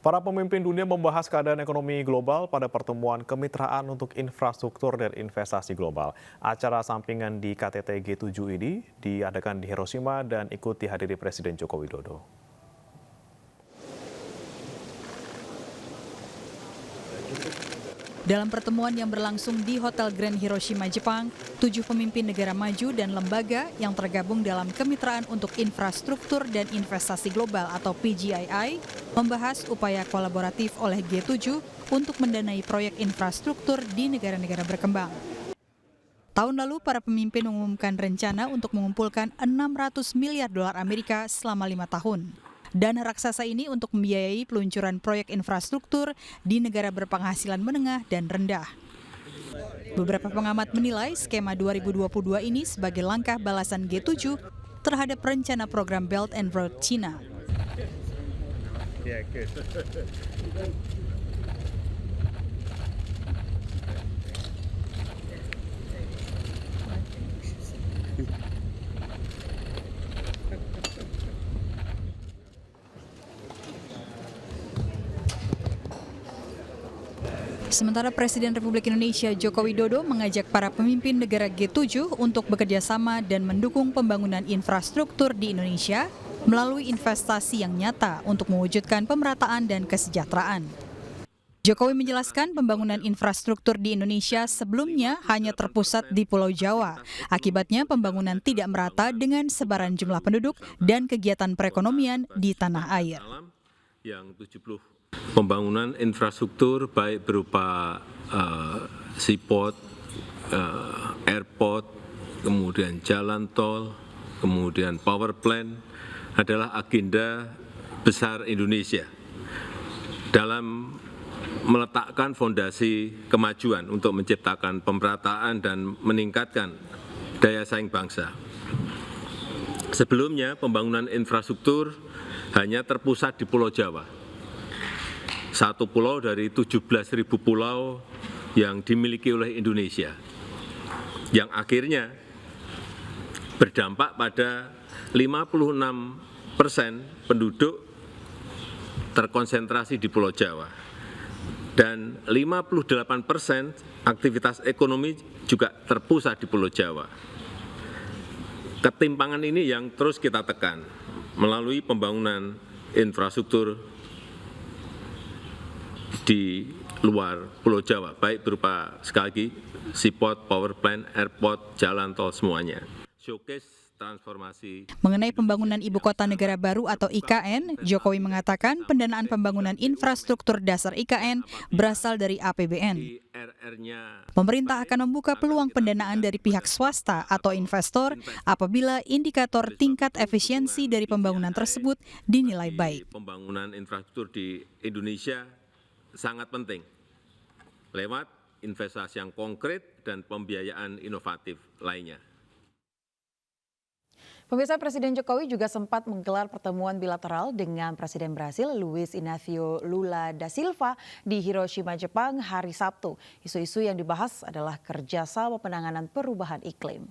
Para pemimpin dunia membahas keadaan ekonomi global pada pertemuan kemitraan untuk infrastruktur dan investasi global. Acara sampingan di KTT G7 ini diadakan di Hiroshima dan ikut dihadiri Presiden Joko Widodo. Dalam pertemuan yang berlangsung di Hotel Grand Hiroshima, Jepang, 7 pemimpin negara maju dan lembaga yang tergabung dalam Kemitraan untuk Infrastruktur dan Investasi Global atau PGII membahas upaya kolaboratif oleh G7 untuk mendanai proyek infrastruktur di negara-negara berkembang. Tahun lalu, para pemimpin mengumumkan rencana untuk mengumpulkan 600 miliar dolar Amerika selama 5 tahun. Dana raksasa ini untuk membiayai peluncuran proyek infrastruktur di negara berpenghasilan menengah dan rendah. Beberapa pengamat menilai skema 2022 ini sebagai langkah balasan G7 terhadap rencana program Belt and Road China. Sementara Presiden Republik Indonesia Joko Widodo mengajak para pemimpin negara G7 untuk bekerja sama dan mendukung pembangunan infrastruktur di Indonesia melalui investasi yang nyata untuk mewujudkan pemerataan dan kesejahteraan. Jokowi menjelaskan pembangunan infrastruktur di Indonesia sebelumnya hanya terpusat di Pulau Jawa. Akibatnya pembangunan tidak merata dengan sebaran jumlah penduduk dan kegiatan perekonomian di tanah air. Pembangunan infrastruktur baik berupa seaport, airport, kemudian jalan tol, kemudian power plant adalah agenda besar Indonesia dalam meletakkan fondasi kemajuan untuk menciptakan pemerataan dan meningkatkan daya saing bangsa. Sebelumnya pembangunan infrastruktur hanya terpusat di Pulau Jawa. Satu pulau dari 17.000 pulau yang dimiliki oleh Indonesia, yang akhirnya berdampak pada 56% penduduk terkonsentrasi di Pulau Jawa, dan 58% aktivitas ekonomi juga terpusat di Pulau Jawa. Ketimpangan ini yang terus kita tekan melalui pembangunan infrastruktur di luar Pulau Jawa, baik berupa sekali lagi seaport, power plant, airport, jalan tol semuanya. Showcase transformasi. Mengenai pembangunan ibu kota negara baru atau IKN, Jokowi mengatakan pendanaan pembangunan infrastruktur dasar IKN berasal dari APBN. Pemerintah akan membuka peluang pendanaan dari pihak swasta atau investor apabila indikator tingkat efisiensi dari pembangunan tersebut dinilai baik. Pembangunan infrastruktur di Indonesia sangat penting lewat investasi yang konkret dan pembiayaan inovatif lainnya. Pemirsa, Presiden Jokowi juga sempat menggelar pertemuan bilateral dengan Presiden Brasil Luiz Inácio Lula da Silva di Hiroshima, Jepang hari Sabtu. Isu-isu yang dibahas adalah kerjasama penanganan perubahan iklim.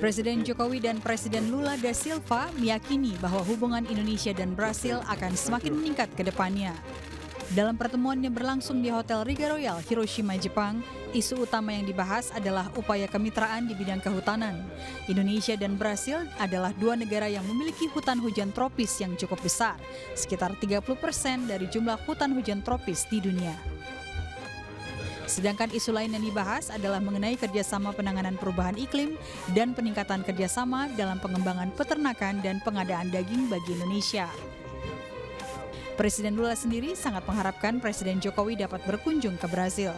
Presiden Jokowi dan Presiden Lula da Silva meyakini bahwa hubungan Indonesia dan Brasil akan semakin meningkat ke depannya. Dalam pertemuan yang berlangsung di Hotel Riga Royal, Hiroshima, Jepang, isu utama yang dibahas adalah upaya kemitraan di bidang kehutanan. Indonesia dan Brasil adalah dua negara yang memiliki hutan hujan tropis yang cukup besar, sekitar 30% dari jumlah hutan hujan tropis di dunia. Sedangkan isu lain yang dibahas adalah mengenai kerjasama penanganan perubahan iklim dan peningkatan kerjasama dalam pengembangan peternakan dan pengadaan daging bagi Indonesia. Presiden Lula sendiri sangat mengharapkan Presiden Jokowi dapat berkunjung ke Brasil.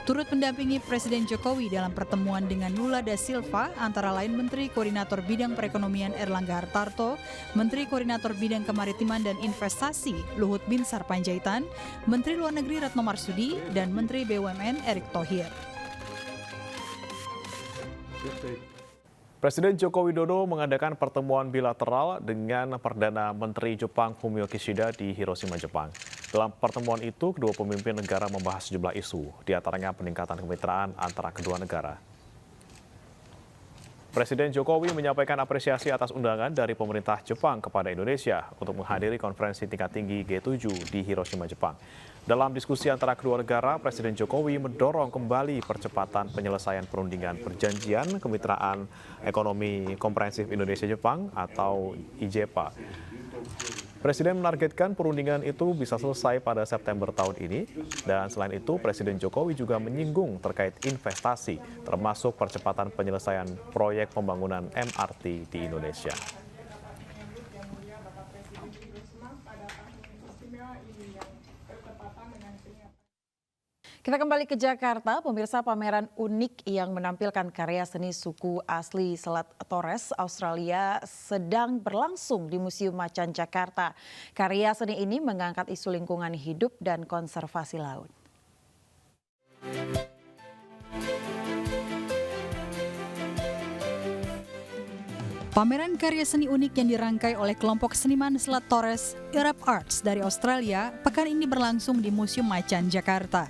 Turut mendampingi Presiden Jokowi dalam pertemuan dengan Lula da Silva antara lain Menteri Koordinator Bidang Perekonomian Erlangga Hartarto, Menteri Koordinator Bidang Kemaritiman dan Investasi Luhut Binsar Panjaitan, Menteri Luar Negeri Retno Marsudi, dan Menteri BUMN Erick Thohir. Presiden Joko Widodo mengadakan pertemuan bilateral dengan Perdana Menteri Jepang Fumio Kishida di Hiroshima, Jepang. Dalam pertemuan itu, kedua pemimpin negara membahas sejumlah isu, di antaranya peningkatan kemitraan antara kedua negara. Presiden Jokowi menyampaikan apresiasi atas undangan dari pemerintah Jepang kepada Indonesia untuk menghadiri konferensi tingkat tinggi G7 di Hiroshima, Jepang. Dalam diskusi antara kedua negara, Presiden Jokowi mendorong kembali percepatan penyelesaian perundingan perjanjian kemitraan ekonomi komprehensif Indonesia-Jepang atau IJEPA. Presiden menargetkan perundingan itu bisa selesai pada September tahun ini. Dan selain itu, Presiden Jokowi juga menyinggung terkait investasi, termasuk percepatan penyelesaian proyek pembangunan MRT di Indonesia. Kita kembali ke Jakarta, pemirsa. Pameran unik yang menampilkan karya seni suku asli Selat Torres, Australia sedang berlangsung di Museum Macan Jakarta. Karya seni ini mengangkat isu lingkungan hidup dan konservasi laut. Pameran karya seni unik yang dirangkai oleh kelompok seniman Selat Torres, Arab Arts dari Australia, pekan ini berlangsung di Museum Macan Jakarta.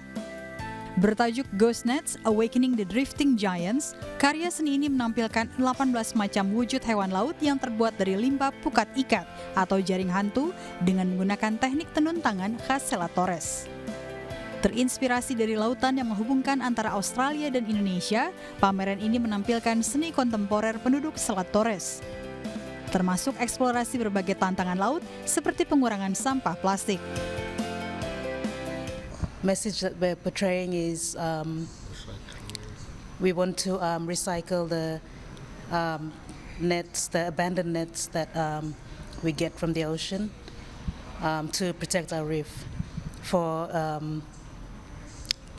Bertajuk Ghost Nets, Awakening the Drifting Giants, karya seni ini menampilkan 18 macam wujud hewan laut yang terbuat dari limbah pukat ikat atau jaring hantu dengan menggunakan teknik tenun tangan khas Selat Torres. Terinspirasi dari lautan yang menghubungkan antara Australia dan Indonesia, pameran ini menampilkan seni kontemporer penduduk Selat Torres, termasuk eksplorasi berbagai tantangan laut seperti pengurangan sampah plastik. Message that we're portraying is we want to recycle the nets, the abandoned nets that we get from the ocean to protect our reef for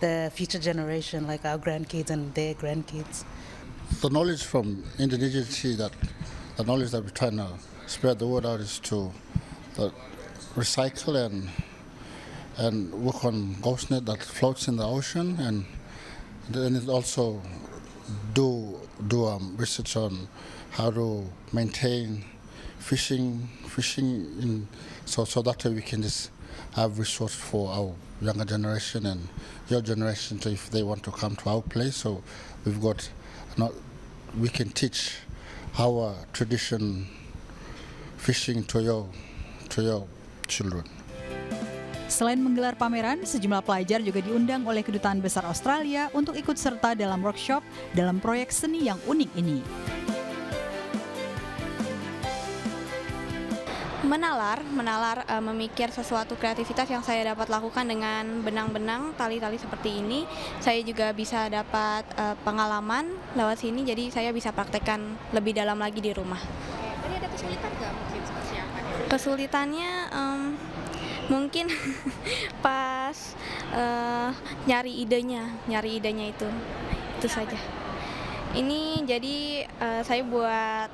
the future generation, like our grandkids and their grandkids. The knowledge from Indonesia Sea, that the knowledge that we're trying to spread the word out is to recycle and work on ghost net that floats in the ocean, and then it also do research on how to maintain fishing in, so that way we can just have resource for our younger generation and your generation, so if they want to come to our place, so we can teach our tradition fishing to your children. Selain menggelar pameran, sejumlah pelajar juga diundang oleh Kedutaan Besar Australia untuk ikut serta dalam workshop dalam proyek seni yang unik ini. Menalar memikir sesuatu kreativitas yang saya dapat lakukan dengan benang-benang, tali-tali seperti ini. Saya juga bisa dapat pengalaman lewat sini, jadi saya bisa praktekkan lebih dalam lagi di rumah. Tadi ada kesulitan nggak mungkin seperti apa? Kesulitannya mungkin pas nyari idenya itu saja. Ini jadi saya buat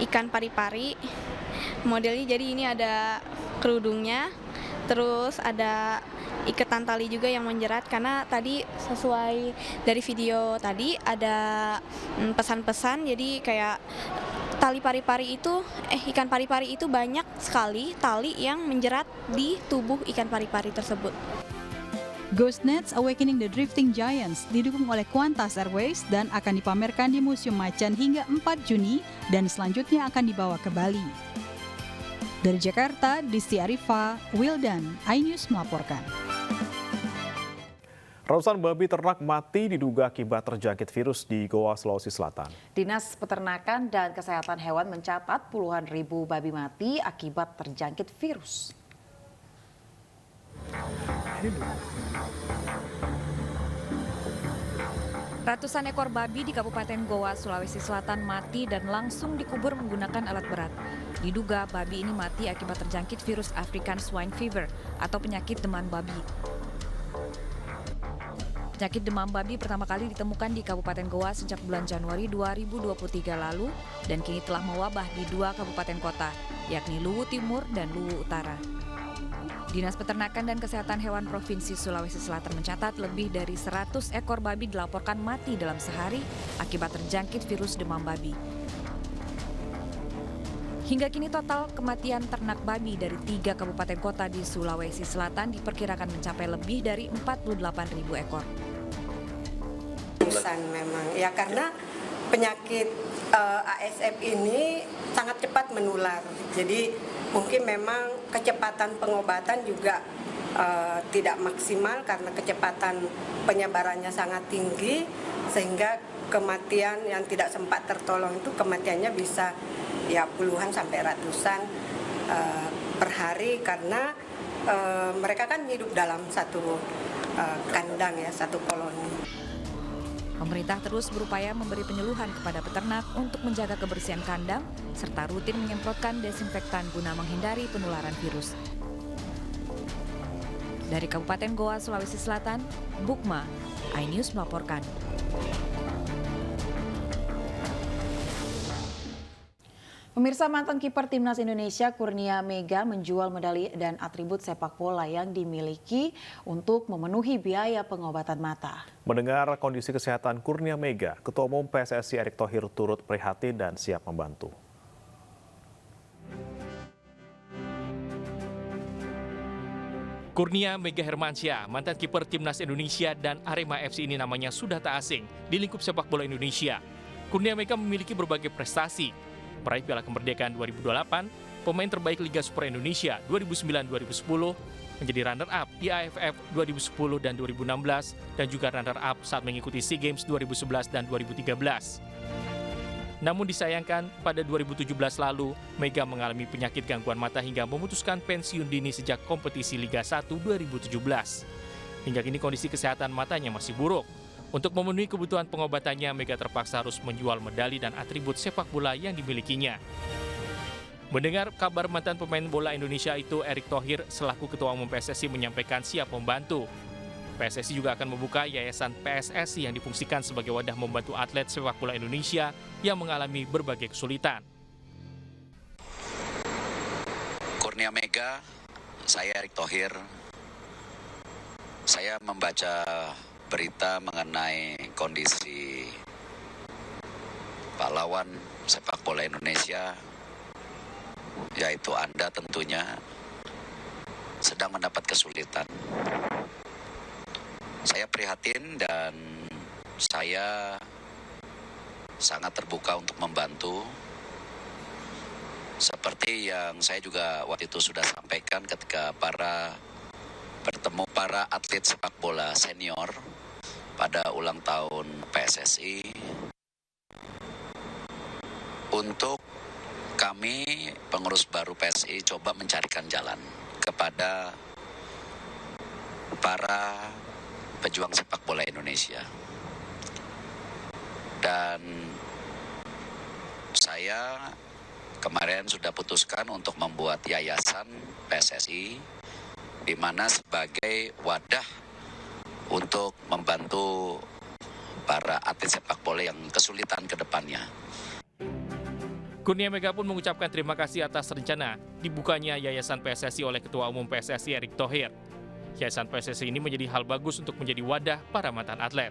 ikan pari-pari. Modelnya jadi ini ada kerudungnya, terus ada ikatan tali juga yang menjerat, karena tadi sesuai dari video tadi ada pesan-pesan, jadi kayak ikan pari-pari itu banyak sekali tali yang menjerat di tubuh ikan pari-pari tersebut. Ghost Nets Awakening the Drifting Giants didukung oleh Qantas Airways dan akan dipamerkan di Museum Macan hingga 4 Juni dan selanjutnya akan dibawa ke Bali. Dari Jakarta, Disti Arifa, Wildan, iNews melaporkan. Ratusan babi ternak mati diduga akibat terjangkit virus di Goa, Sulawesi Selatan. Dinas Peternakan dan Kesehatan Hewan mencatat puluhan ribu babi mati akibat terjangkit virus. Ratusan ekor babi di Kabupaten Goa, Sulawesi Selatan mati dan langsung dikubur menggunakan alat berat. Diduga babi ini mati akibat terjangkit virus African Swine Fever atau penyakit demam babi. Penyakit demam babi pertama kali ditemukan di Kabupaten Goa sejak bulan Januari 2023 lalu dan kini telah mewabah di 2 kabupaten kota, yakni Luwu Timur dan Luwu Utara. Dinas Peternakan dan Kesehatan Hewan Provinsi Sulawesi Selatan mencatat lebih dari 100 ekor babi dilaporkan mati dalam sehari akibat terjangkit virus demam babi. Hingga kini total kematian ternak babi dari 3 kabupaten kota di Sulawesi Selatan diperkirakan mencapai lebih dari 48.000 ekor. Memang ya, karena penyakit ASF ini sangat cepat menular. Jadi mungkin memang kecepatan pengobatan juga tidak maksimal karena kecepatan penyebarannya sangat tinggi, sehingga kematian yang tidak sempat tertolong itu kematiannya bisa ya puluhan sampai ratusan per hari, karena mereka kan hidup dalam satu kandang ya, satu koloni. Pemerintah terus berupaya memberi penyuluhan kepada peternak untuk menjaga kebersihan kandang serta rutin menyemprotkan desinfektan guna menghindari penularan virus. Dari Kabupaten Goa, Sulawesi Selatan, Bukma, iNews melaporkan. Pemirsa, mantan kiper Timnas Indonesia Kurnia Mega menjual medali dan atribut sepak bola yang dimiliki untuk memenuhi biaya pengobatan mata. Mendengar kondisi kesehatan Kurnia Mega, Ketua Umum PSSI Erick Thohir turut prihatin dan siap membantu. Kurnia Mega Hermansyah, mantan kiper Timnas Indonesia dan Arema FC ini namanya sudah tak asing di lingkup sepak bola Indonesia. Kurnia Mega memiliki berbagai prestasi. Meraih Piala Kemerdekaan 2008, pemain terbaik Liga Super Indonesia 2009-2010, menjadi runner-up di AFF 2010 dan 2016, dan juga runner-up saat mengikuti SEA Games 2011 dan 2013. Namun disayangkan, pada 2017 lalu, Mega mengalami penyakit gangguan mata hingga memutuskan pensiun dini sejak kompetisi Liga 1 2017. Hingga kini kondisi kesehatan matanya masih buruk. Untuk memenuhi kebutuhan pengobatannya, Mega terpaksa harus menjual medali dan atribut sepak bola yang dimilikinya. Mendengar kabar mantan pemain bola Indonesia itu, Erick Thohir selaku Ketua Umum PSSI menyampaikan siap membantu. PSSI juga akan membuka yayasan PSSI yang difungsikan sebagai wadah membantu atlet sepak bola Indonesia yang mengalami berbagai kesulitan. Kurnia Mega, saya Erick Thohir. Saya membaca berita mengenai kondisi pahlawan sepak bola Indonesia, yaitu Anda tentunya, sedang mendapat kesulitan. Saya prihatin dan saya sangat terbuka untuk membantu. Seperti yang saya juga waktu itu sudah sampaikan ketika bertemu para atlet sepak bola senior pada ulang tahun PSSI, untuk kami pengurus baru PSSI coba mencarikan jalan kepada para pejuang sepak bola Indonesia. Dan saya kemarin sudah putuskan untuk membuat yayasan PSSI, di mana sebagai wadah untuk membantu para atlet sepak bola yang kesulitan ke depannya. Kurnia Mega pun mengucapkan terima kasih atas rencana dibukanya Yayasan PSSI oleh Ketua Umum PSSI Erick Thohir. Yayasan PSSI ini menjadi hal bagus untuk menjadi wadah para mantan atlet.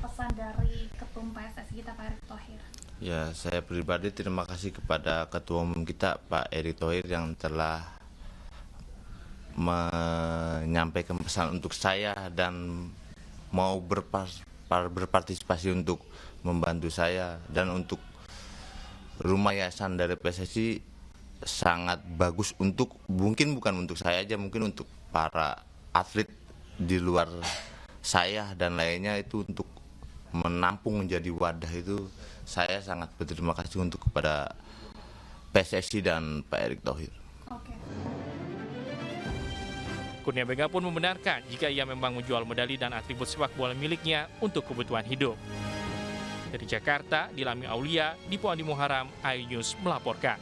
Pesan dari Ketua Umum PSSI kita, Pak Erick Thohir. Ya, saya pribadi terima kasih kepada Ketua Umum kita, Pak Erick Thohir, yang telah menyampaikan pesan untuk saya dan mau berpartisipasi untuk membantu saya. Dan untuk rumah yayasan dari PSSI sangat bagus untuk, mungkin bukan untuk saya aja, mungkin untuk para atlet di luar saya dan lainnya, itu untuk menampung menjadi wadah. Itu saya sangat berterima kasih untuk kepada PSSI dan Pak Erick Thohir. Kurnia Mega pun membenarkan jika ia memang menjual medali dan atribut sepak bola miliknya untuk kebutuhan hidup. Dari Jakarta, Dilami Aulia, Dipo Andi Muharam, iNews melaporkan.